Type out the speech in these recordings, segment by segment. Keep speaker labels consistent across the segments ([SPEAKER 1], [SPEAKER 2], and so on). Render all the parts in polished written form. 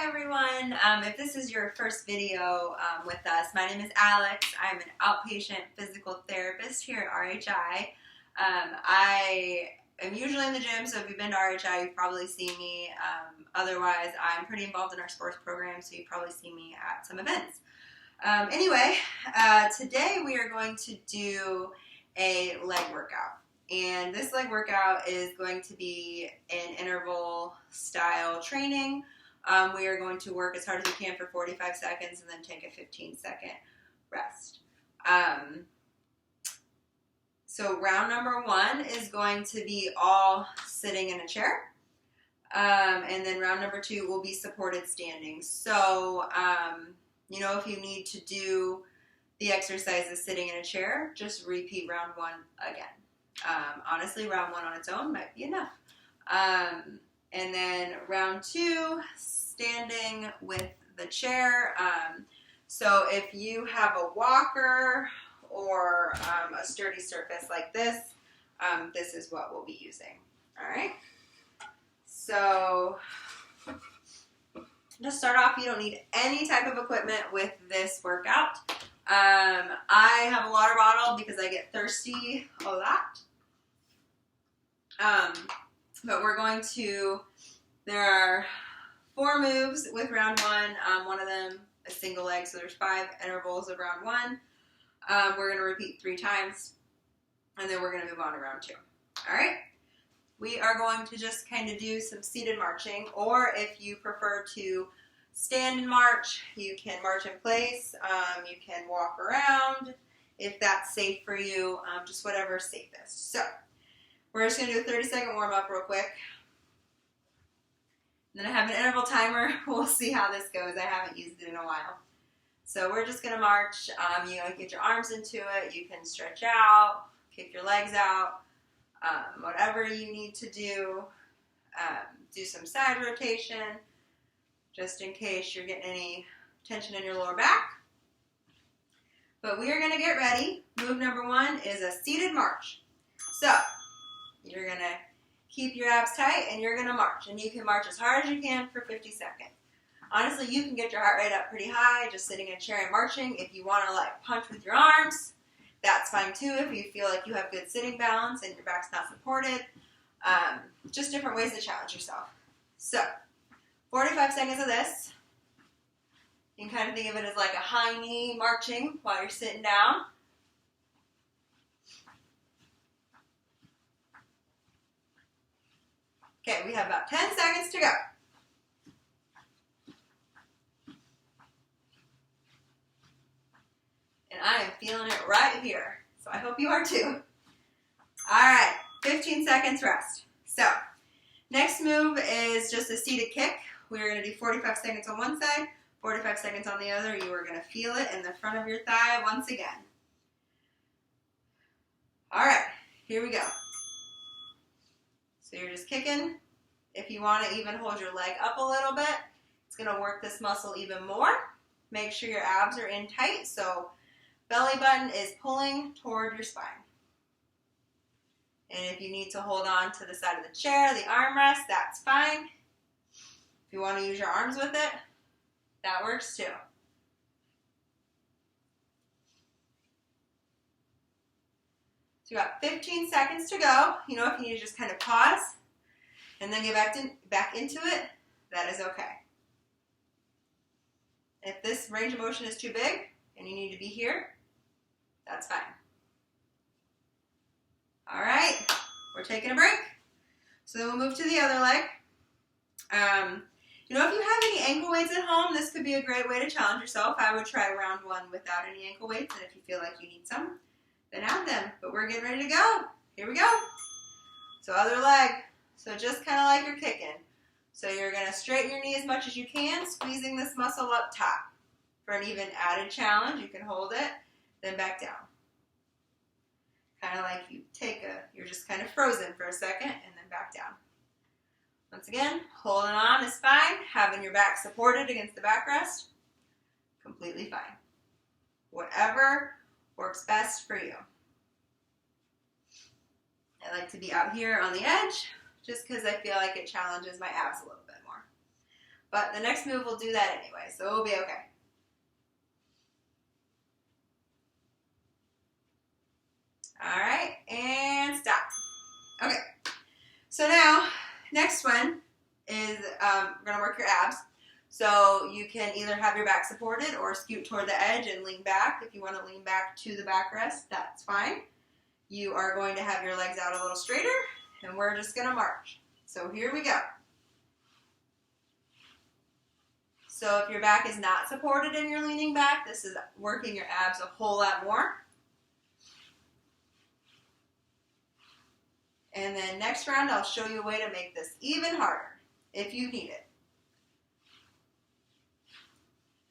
[SPEAKER 1] everyone. If this is your first video with us, my name is Alex. I'm an outpatient physical therapist here at RHI. I am usually in the gym, so if you've been to RHI, you've probably seen me. Otherwise, I'm pretty involved in our sports program, so you've probably seen me at some events. Today we are going to do a leg workout. And this leg workout is going to be an interval style training. We are going to work as hard as we can for 45 seconds and then take a 15-second rest. So round number one is going to be all sitting in a chair. And then round number two will be supported standing. So, if you need to do the exercises sitting in a chair, just repeat round one again. Honestly, round one on its own might be enough. And then round two, standing with the chair. So if you have a walker or a sturdy surface like this, this is what we'll be using. All right. So to start off, you don't need any type of equipment with this workout. I have a water bottle because I get thirsty a lot. But we're going to, there are 4 moves with round one. One of them a single leg, so there's 5 intervals of round one. We're going to repeat 3 times, and then we're going to move on to round 2. All right? We are going to just kind of do some seated marching, or if you prefer to stand and march, you can march in place. You can walk around if that's safe for you, just whatever's safest. So we're just going to do a 30-second warm-up real quick. And then I have an interval timer. We'll see how this goes. I haven't used it in a while. So we're just going to march. You get your arms into it. You can stretch out, kick your legs out, whatever you need to do. Do some side rotation, just in case you're getting any tension in your lower back. But we are going to get ready. Move number 1 is a seated march. So you're going to keep your abs tight and you're going to march. And you can march as hard as you can for 50 seconds. Honestly, you can get your heart rate up pretty high just sitting in a chair and marching. If you want to punch with your arms, that's fine too. If you feel like you have good sitting balance and your back's not supported. Just different ways to challenge yourself. So 45 seconds of this. You can kind of think of it as like a high knee marching while you're sitting down. Okay, we have about 10 seconds to go. And I am feeling it right here. So I hope you are too. All right, 15 seconds rest. So next move is just a seated kick. We're going to do 45 seconds on one side, 45 seconds on the other. You are going to feel it in the front of your thigh once again. All right, here we go. So you're just kicking. If you want to even hold your leg up a little bit, it's going to work this muscle even more. Make sure your abs are in tight, so belly button is pulling toward your spine. And if you need to hold on to the side of the chair, the armrest, that's fine. If you want to use your arms with it, that works too. So you got 15 seconds to go. If you need to just kind of pause and then get back into it, that is okay. If this range of motion is too big and you need to be here, that's fine. All right, we're taking a break. So then we'll move to the other leg. If you have any ankle weights at home, this could be a great way to challenge yourself. I would try round 1 without any ankle weights, and if you feel like you need some, then add them. But we're getting ready to go. Here we go. So other leg. So just kind of like you're kicking. So you're going to straighten your knee as much as you can, squeezing this muscle up top. For an even added challenge, you can hold it, then back down. Kind of like you're just kind of frozen for a second and then back down. Once again, holding on is fine. Having your back supported against the backrest, completely fine. Whatever works best for you. I like to be out here on the edge just because I feel like it challenges my abs a little bit more. but the next move will do that anyway, so it'll be okay. All right, and stop. Okay, so now, next one is we're gonna work your abs. So you can either have your back supported or scoot toward the edge and lean back. If you want to lean back to the backrest, that's fine. You are going to have your legs out a little straighter, and we're just going to march. So here we go. So if your back is not supported and you're leaning back, this is working your abs a whole lot more. And then next round, I'll show you a way to make this even harder if you need it.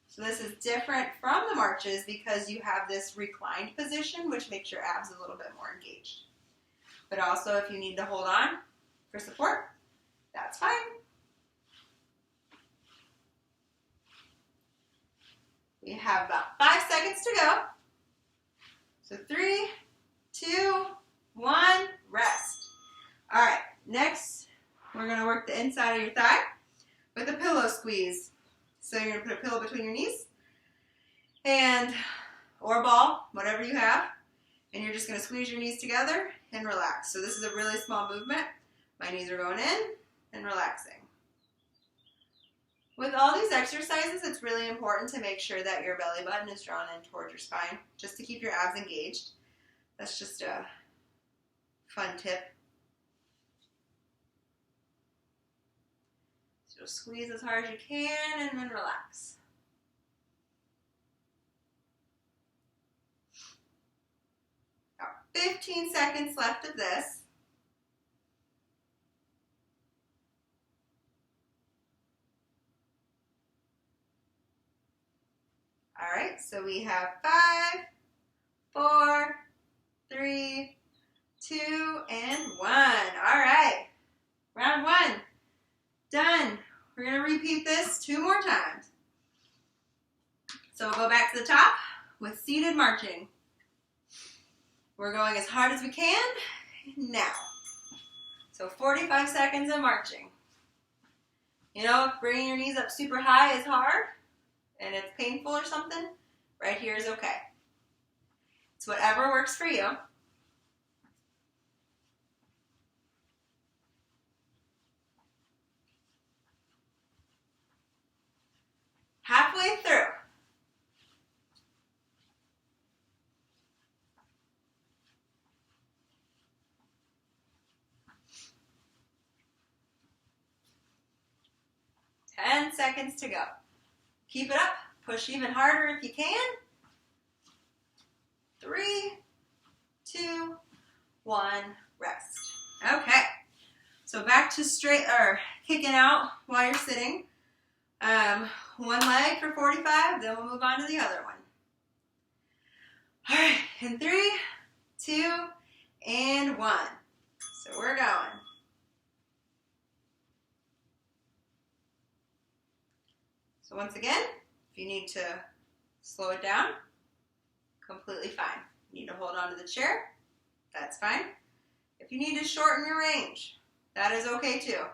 [SPEAKER 1] So this is different from the marches because you have this reclined position, which makes your abs a little bit more engaged. But also, if you need to hold on for support, that's fine. We have about 5 seconds to go. So 3, 2, 1, rest. All right, next, we're gonna work the inside of your thigh with a pillow squeeze. So you're gonna put a pillow between your knees or a ball, whatever you have, and you're just gonna squeeze your knees together and relax. So this is a really small movement. My knees are going in and relaxing. With all these exercises, it's really important to make sure that your belly button is drawn in towards your spine, just to keep your abs engaged. That's just a fun tip. So squeeze as hard as you can and then relax. About 15 seconds left of this. All right, so we have 5, 4, 3, 2, and 1. All right, round 1, done. We're gonna repeat this 2 more times. So we'll go back to the top with seated marching. We're going as hard as we can now. So 45 seconds of marching. You know, if bringing your knees up super high is hard and it's painful or something, right here is okay. It's whatever works for you. Halfway through. Ten seconds to go. Keep it up. Push even harder if you can. 3, 2, 1, rest. Okay. So back to kicking out while you're sitting. One leg for 45, then we'll move on to the other one. All right, in 3, 2, and 1. So we're going. So once again, if you need to slow it down, completely fine. You need to hold on to the chair, that's fine. If you need to shorten your range, that is okay too.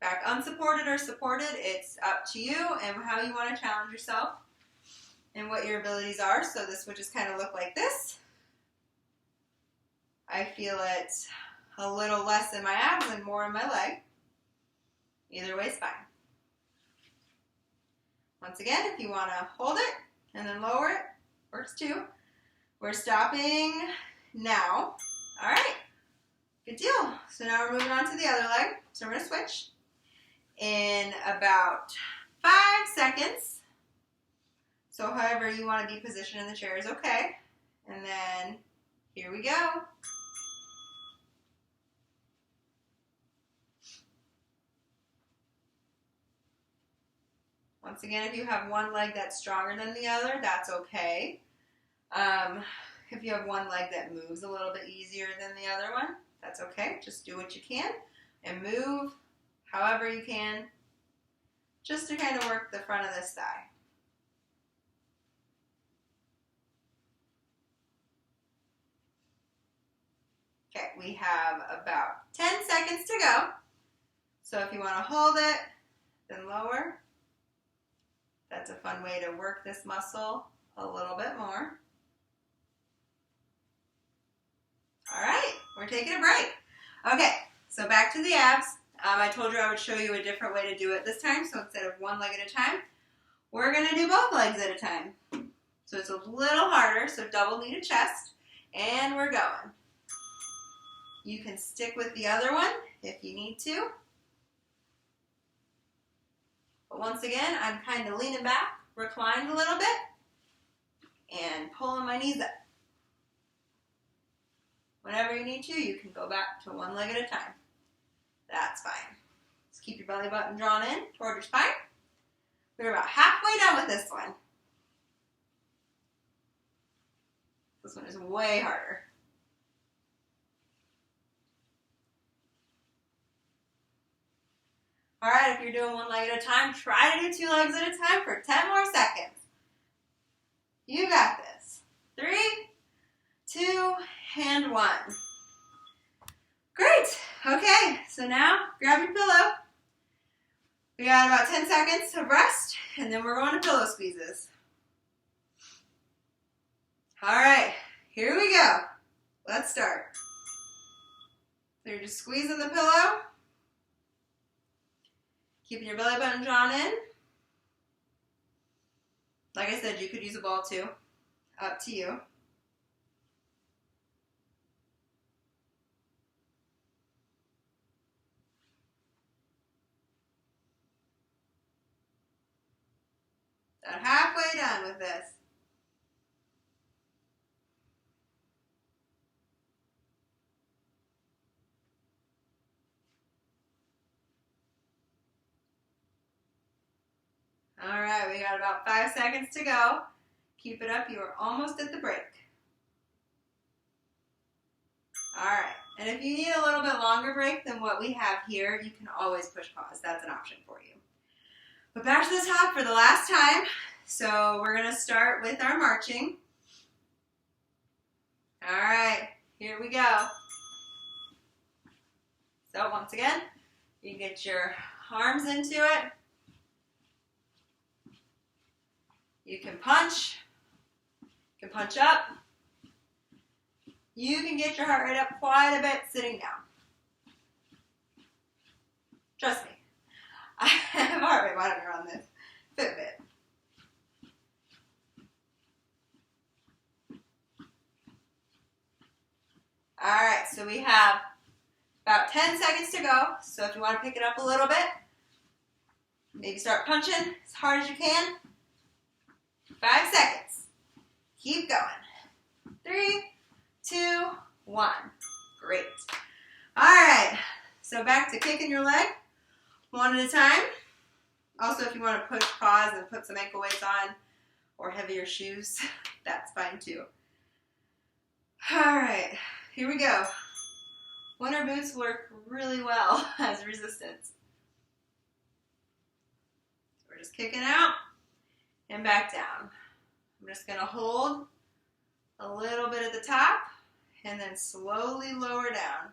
[SPEAKER 1] Back unsupported or supported, it's up to you and how you want to challenge yourself and what your abilities are. So this would just kind of look like this. I feel it a little less in my abs and more in my leg. Either way is fine. Once again, if you want to hold it and then lower it, works too. We're stopping now. All right, good deal. So now we're moving on to the other leg. So we're going to switch. In about 5 seconds. So however you want to be positioned in the chair is okay. And then here we go. Once again, if you have one leg that's stronger than the other, that's okay. If you have one leg that moves a little bit easier than the other one, that's okay. Just do what you can and move however you can, just to kind of work the front of this thigh. Okay, we have about 10 seconds to go. So if you want to hold it, then lower. That's a fun way to work this muscle a little bit more. All right, we're taking a break. Okay, so back to the abs. I told you I would show you a different way to do it this time. So instead of one leg at a time, we're going to do both legs at a time. So it's a little harder, so double knee to chest, and we're going. You can stick with the other one if you need to. But once again, I'm kind of leaning back, reclined a little bit, and pulling my knees up. Whenever you need to, you can go back to one leg at a time. That's fine. Just keep your belly button drawn in toward your spine. We're about halfway done with this one. This one is way harder. All right, if you're doing one leg at a time, try to do 2 legs at a time for 10 more seconds. You got this. 3, 2, and 1. Great. Okay, so now grab your pillow. We got about 10 seconds of rest, and then we're going to pillow squeezes. All right, here we go. Let's start. So you're just squeezing the pillow, keeping your belly button drawn in. Like I said, you could use a ball too. Up to you. About halfway done with this. All right, we got about 5 seconds to go. Keep it up. You are almost at the break. All right, and if you need a little bit longer break than what we have here, you can always push pause. That's an option for you. But back to the top for the last time. So we're going to start with our marching. All right, here we go. So once again, you can get your arms into it. You can punch. You can punch up. You can get your heart rate up quite a bit sitting down. Trust me. I have a heart rate monitor on this Fitbit. All right, so we have about 10 seconds to go. So if you want to pick it up a little bit, maybe start punching as hard as you can. 5 seconds. Keep going. 3, 2, 1. Great. All right, so back to kicking your leg one at a time. Also, if you want to push pause and put some ankle weights on or heavier shoes, that's fine too. All right, here we go. Winter boots work really well as resistance. So we're just kicking out and back down. I'm just going to hold a little bit at the top and then slowly lower down.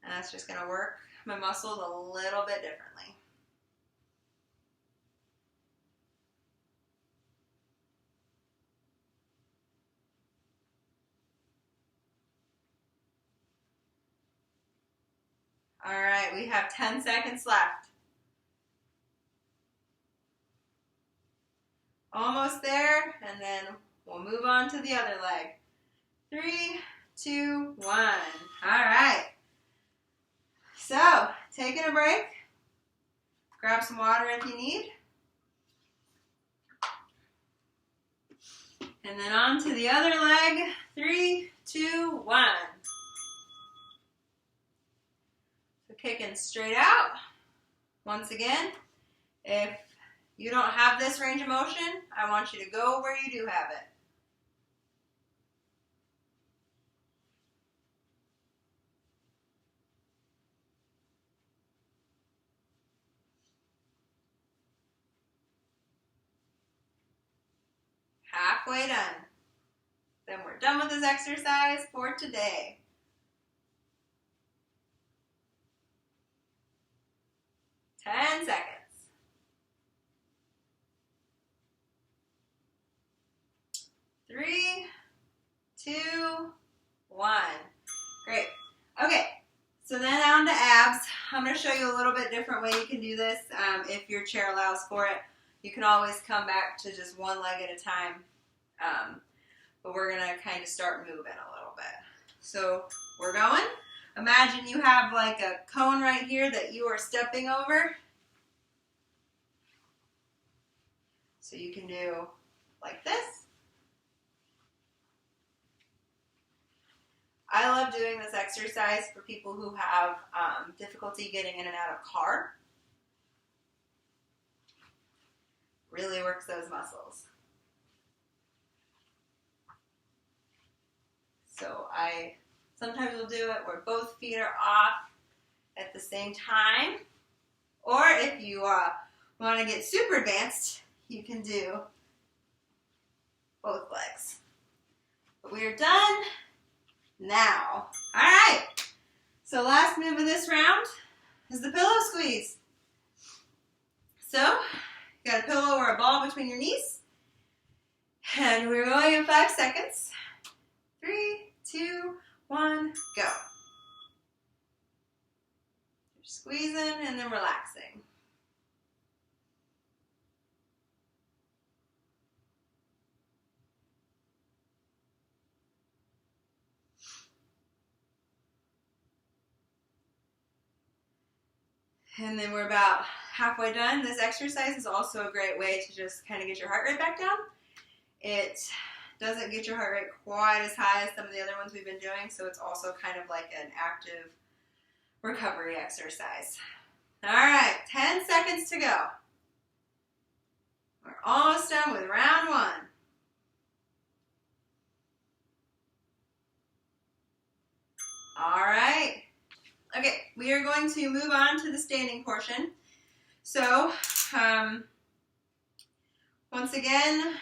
[SPEAKER 1] And that's just going to work my muscles a little bit differently. All right, we have 10 seconds left. Almost there, and then we'll move on to the other leg. 3, 2, 1. All right. So, taking a break. Grab some water if you need. And then on to the other leg. 3, 2, 1. So kicking straight out. Once again, if you don't have this range of motion, I want you to go where you do have it. Halfway done. Then we're done with this exercise for today. 3, 2, 1. Great. Okay, so then on to abs. I'm going to show you a little bit different way you can do this if your chair allows for it. You can always come back to just one leg at a time, but we're going to kind of start moving a little bit. So we're going. Imagine you have like a cone right here that you are stepping over. So you can do like this. I love doing this exercise for people who have difficulty getting in and out of car. Really works those muscles. So I sometimes will do it where both feet are off at the same time. Or if you want to get super advanced, you can do both legs. But we are done now. All right. So last move of this round is the pillow squeeze. So you got a pillow or a ball between your knees. And we're going in 5 seconds. 3, 2, 1, go. You're squeezing and then relaxing. And then we're about halfway done. This exercise is also a great way to just kind of get your heart rate back down. It doesn't get your heart rate quite as high as some of the other ones we've been doing, so it's also kind of like an active recovery exercise. All right, 10 seconds to go. We're almost done with round 1. All right. Okay, we are going to move on to the standing portion. So, once again,